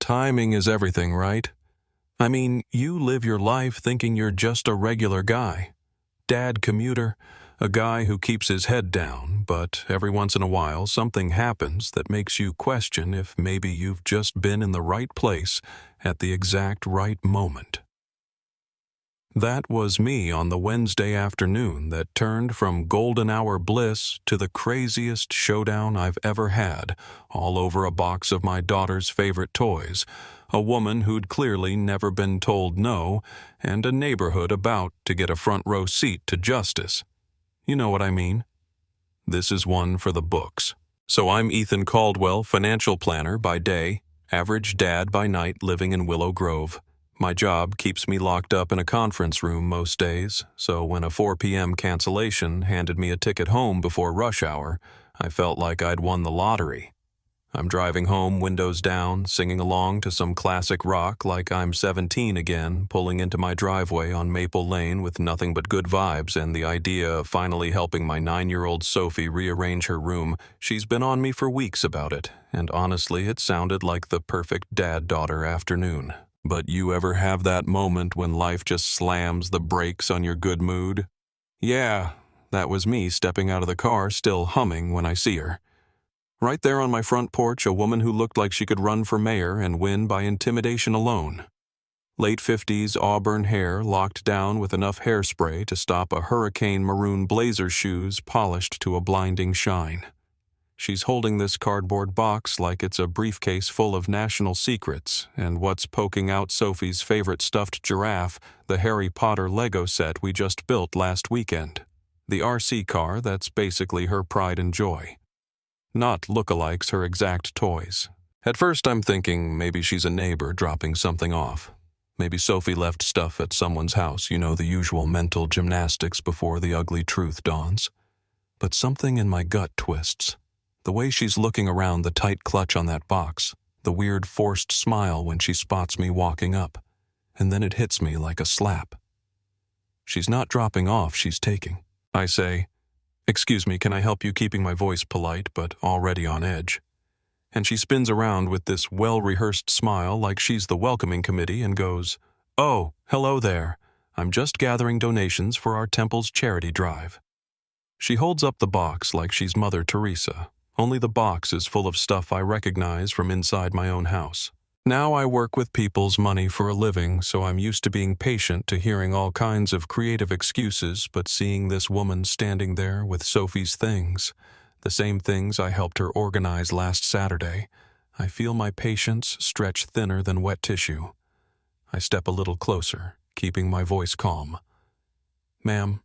Timing is everything, right? I mean, you live your life thinking you're just a regular guy. Dad commuter, a guy who keeps his head down, but every once in a while something happens that makes you question if maybe you've just been in the right place at the exact right moment. That was me on the Wednesday afternoon that turned from golden hour bliss to the craziest showdown I've ever had, all over a box of my daughter's favorite toys, a woman who'd clearly never been told no, and a neighborhood about to get a front row seat to justice. You know what I mean? This is one for the books. So I'm Ethan Caldwell, financial planner by day, average dad by night living in Willow Grove. My job keeps me locked up in a conference room most days, so when a 4 p.m. cancellation handed me a ticket home before rush hour, I felt like I'd won the lottery. I'm driving home, windows down, singing along to some classic rock like I'm 17 again, pulling into my driveway on Maple Lane with nothing but good vibes and the idea of finally helping my 9-year-old Sophie rearrange her room. She's been on me for weeks about it, and honestly, it sounded like the perfect dad-daughter afternoon. But you ever have that moment when life just slams the brakes on your good mood? Yeah, that was me stepping out of the car, still humming when I see her. Right there on my front porch, a woman who looked like she could run for mayor and win by intimidation alone. Late 50s auburn hair locked down with enough hairspray to stop a hurricane maroon blazer shoes polished to a blinding shine. She's holding this cardboard box like it's a briefcase full of national secrets, and what's poking out Sophie's favorite stuffed giraffe, the Harry Potter Lego set we just built last weekend. The RC car that's basically her pride and joy. Not lookalikes, her exact toys. At first I'm thinking maybe she's a neighbor dropping something off. Maybe Sophie left stuff at someone's house, you know, the usual mental gymnastics before the ugly truth dawns. But something in my gut twists. The way she's looking around, the tight clutch on that box, the weird forced smile when she spots me walking up, and then it hits me like a slap. She's not dropping off, she's taking. I say, "Excuse me, can I help you?" keeping my voice polite but already on edge. And she spins around with this well-rehearsed smile like she's the welcoming committee and goes, "Oh, hello there. I'm just gathering donations for our temple's charity drive." She holds up the box like she's Mother Teresa. Only the box is full of stuff I recognize from inside my own house. Now I work with people's money for a living, so I'm used to being patient to hearing all kinds of creative excuses, but seeing this woman standing there with Sophie's things, the same things I helped her organize last Saturday, I feel my patience stretch thinner than wet tissue. I step a little closer, keeping my voice calm. "Ma'am,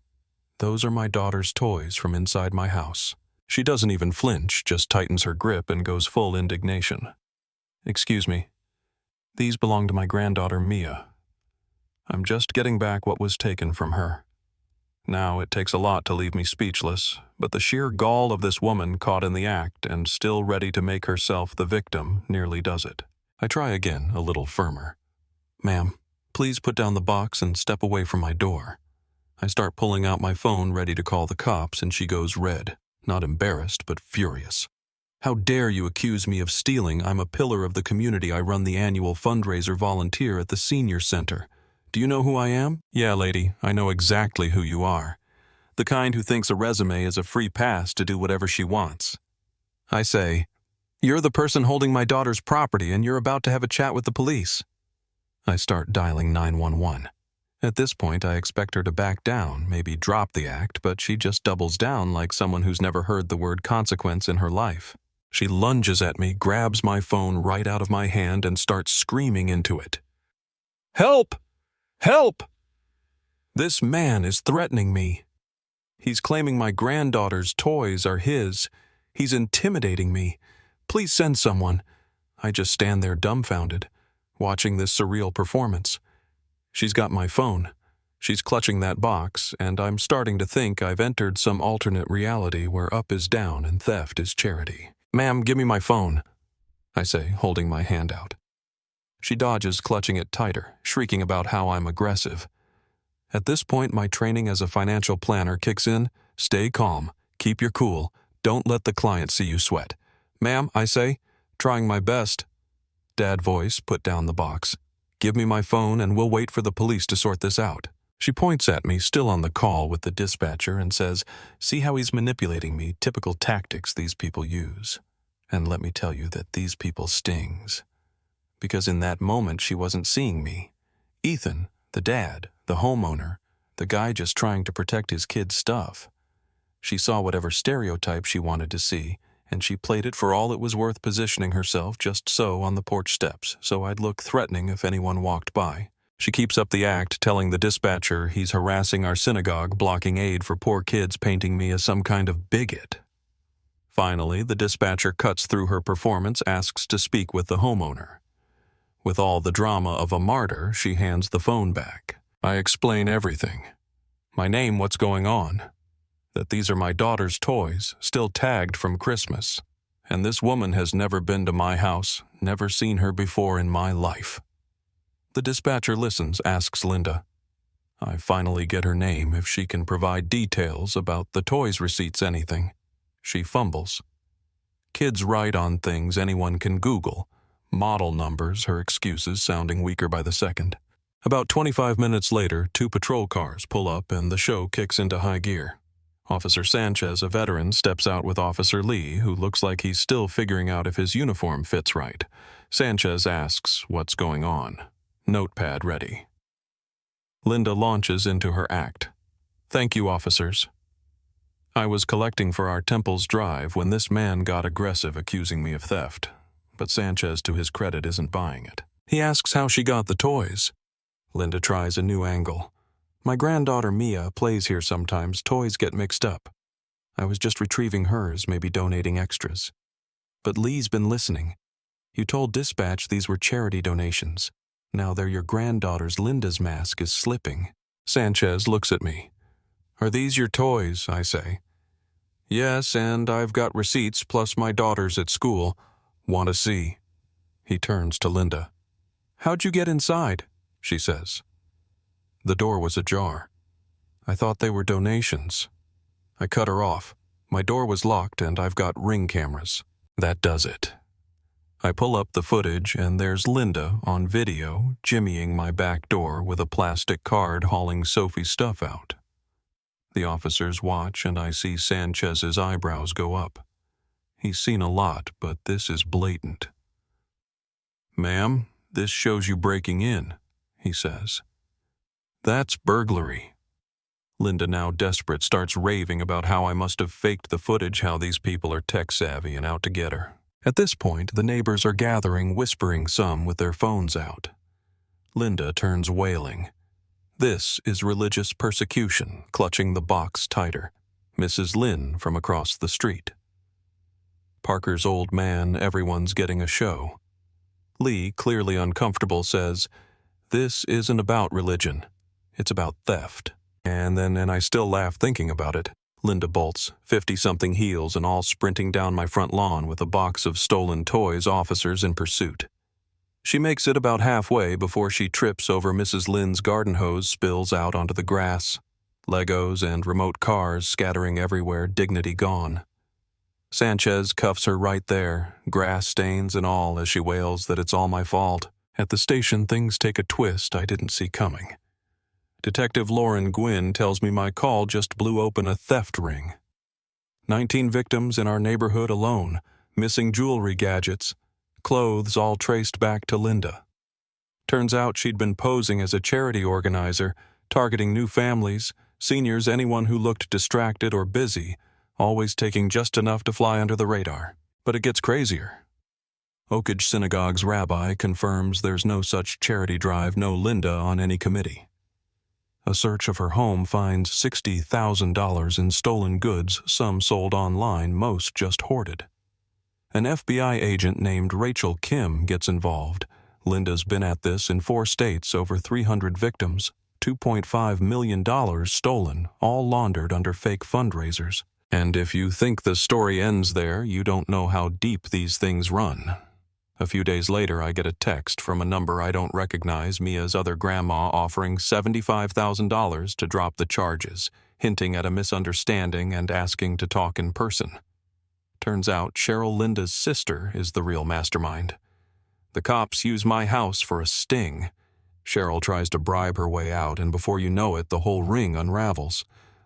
those are my daughter's toys from inside my house." She doesn't even flinch, just tightens her grip and goes full indignation. "Excuse me. These belong to my granddaughter, Mia. I'm just getting back what was taken from her." Now, it takes a lot to leave me speechless, but the sheer gall of this woman caught in the act and still ready to make herself the victim nearly does it. I try again, a little firmer. "Ma'am, please put down the box and step away from my door." I start pulling out my phone ready to call the cops, and she goes red. Not embarrassed, but furious. "How dare you accuse me of stealing? I'm a pillar of the community. I run the annual fundraiser volunteer at the senior center. Do you know who I am?" "Yeah, lady, I know exactly who you are. The kind who thinks a resume is a free pass to do whatever she wants." I say, "You're the person holding my daughter's property, and you're about to have a chat with the police." I start dialing 911. At this point, I expect her to back down, maybe drop the act, but she just doubles down like someone who's never heard the word consequence in her life. She lunges at me, grabs my phone right out of my hand, and starts screaming into it. "Help! Help! This man is threatening me. He's claiming my granddaughter's toys are his. He's intimidating me. Please send someone." I just stand there dumbfounded, watching this surreal performance. She's got my phone. She's clutching that box, and I'm starting to think I've entered some alternate reality where up is down and theft is charity. "Ma'am, give me my phone," I say, holding my hand out. She dodges, clutching it tighter, shrieking about how I'm aggressive. At this point, my training as a financial planner kicks in. Stay calm, keep your cool, don't let the client see you sweat. "Ma'am," I say, trying my best. Dad voice put down the box. "Give me my phone and we'll wait for the police to sort this out." She points at me, still on the call with the dispatcher, and says, "See how he's manipulating me, typical tactics these people use." And let me tell you that these people stings. Because in that moment she wasn't seeing me. Ethan, the dad, the homeowner, the guy just trying to protect his kid's stuff. She saw whatever stereotype she wanted to see, and she played it for all it was worth, positioning herself just so on the porch steps, so I'd look threatening if anyone walked by. She keeps up the act, telling the dispatcher he's harassing our synagogue, blocking aid for poor kids, painting me as some kind of bigot. Finally, the dispatcher cuts through her performance, asks to speak with the homeowner. With all the drama of a martyr, she hands the phone back. I explain everything. My name, what's going on. That these are my daughter's toys, still tagged from Christmas. And this woman has never been to my house, never seen her before in my life. The dispatcher listens, asks Linda. I finally get her name, if she can provide details about the toys receipts, anything. She fumbles. Kids write on things anyone can Google. Model numbers, her excuses sounding weaker by the second. About 25 minutes later, 2 patrol cars pull up and the show kicks into high gear. Officer Sanchez, a veteran, steps out with Officer Lee, who looks like he's still figuring out if his uniform fits right. Sanchez asks what's going on. Notepad ready. Linda launches into her act. "Thank you, officers. I was collecting for our Temples Drive when this man got aggressive, accusing me of theft. But Sanchez, to his credit, isn't buying it. He asks how she got the toys. Linda tries a new angle. My granddaughter Mia plays here sometimes. Toys get mixed up. I was just retrieving hers, maybe donating extras. But Lee's been listening. You told dispatch these were charity donations. Now they're your granddaughter's. Linda's mask is slipping." Sanchez looks at me. "Are these your toys?" I say. "Yes, and I've got receipts plus my daughter's at school. Want to see?" He turns to Linda. "How'd you get inside?" she says. The door was ajar. I thought they were donations. I cut her off. My door was locked and I've got Ring cameras. That does it. I pull up the footage and there's Linda on video jimmying my back door with a plastic card hauling Sophie's stuff out. The officers watch and I see Sanchez's eyebrows go up. He's seen a lot, but this is blatant. "Ma'am, this shows you breaking in," he says. "That's burglary." Linda, now desperate, starts raving about how I must have faked the footage, how these people are tech-savvy and out to get her. At this point, the neighbors are gathering, whispering, some with their phones out. Linda turns wailing. This is religious persecution, clutching the box tighter. Mrs. Lynn from across the street. Parker's old man, everyone's getting a show. Lee, clearly uncomfortable, says, "This isn't about religion. It's about theft." And I still laugh thinking about it. Linda bolts, 50-something heels and all, sprinting down my front lawn with a box of stolen toys, officers in pursuit. She makes it about halfway before she trips over Mrs. Lynn's garden hose, spills out onto the grass. Legos and remote cars scattering everywhere, dignity gone. Sanchez cuffs her right there, grass stains and all, as she wails that it's all my fault. At the station, things take a twist I didn't see coming. Detective Lauren Gwynn tells me my call just blew open a theft ring. 19 victims in our neighborhood alone, missing jewelry, gadgets, clothes all traced back to Linda. Turns out she'd been posing as a charity organizer, targeting new families, seniors, anyone who looked distracted or busy, always taking just enough to fly under the radar. But it gets crazier. Oakage Synagogue's rabbi confirms there's no such charity drive, no Linda on any committee. A search of her home finds $60,000 in stolen goods, some sold online, most just hoarded. An FBI agent named Rachel Kim gets involved. Linda's been at this in 4 states, over 300 victims, $2.5 million stolen, all laundered under fake fundraisers. And if you think the story ends there, you don't know how deep these things run. A few days later, I get a text from a number I don't recognize, Mia's other grandma, offering $75,000 to drop the charges, hinting at a misunderstanding and asking to talk in person. Turns out Cheryl, Linda's sister, is the real mastermind. The cops use my house for a sting. Cheryl tries to bribe her way out, and before you know it, the whole ring unravels.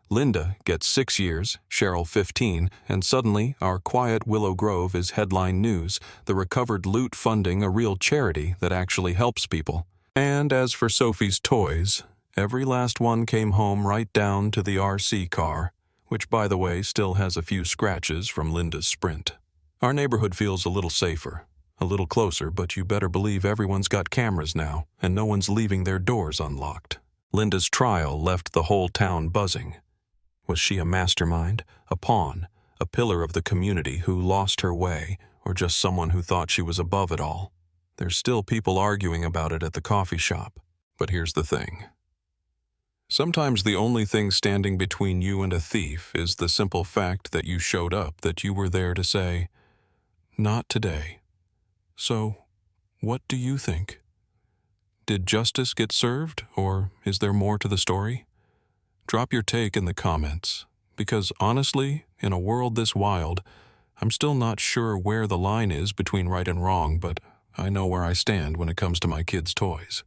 Linda gets 6 years, Cheryl 15, and suddenly our quiet Willow Grove is headline news, the recovered loot funding a real charity that actually helps people. And as for Sophie's toys, every last one came home right down to the RC car, which by the way still has a few scratches from Linda's Sprint. Our neighborhood feels a little safer, a little closer, but you better believe everyone's got cameras now, and no one's leaving their doors unlocked. Linda's trial left the whole town buzzing. Was she a mastermind, a pawn, a pillar of the community who lost her way, or just someone who thought she was above it all? There's still people arguing about it at the coffee shop. But here's the thing. Sometimes the only thing standing between you and a thief is the simple fact that you showed up, that you were there to say, "Not today." So, what do you think? Did justice get served, or is there more to the story? Drop your take in the comments, because honestly, in a world this wild, I'm still not sure where the line is between right and wrong, but I know where I stand when it comes to my kids' toys.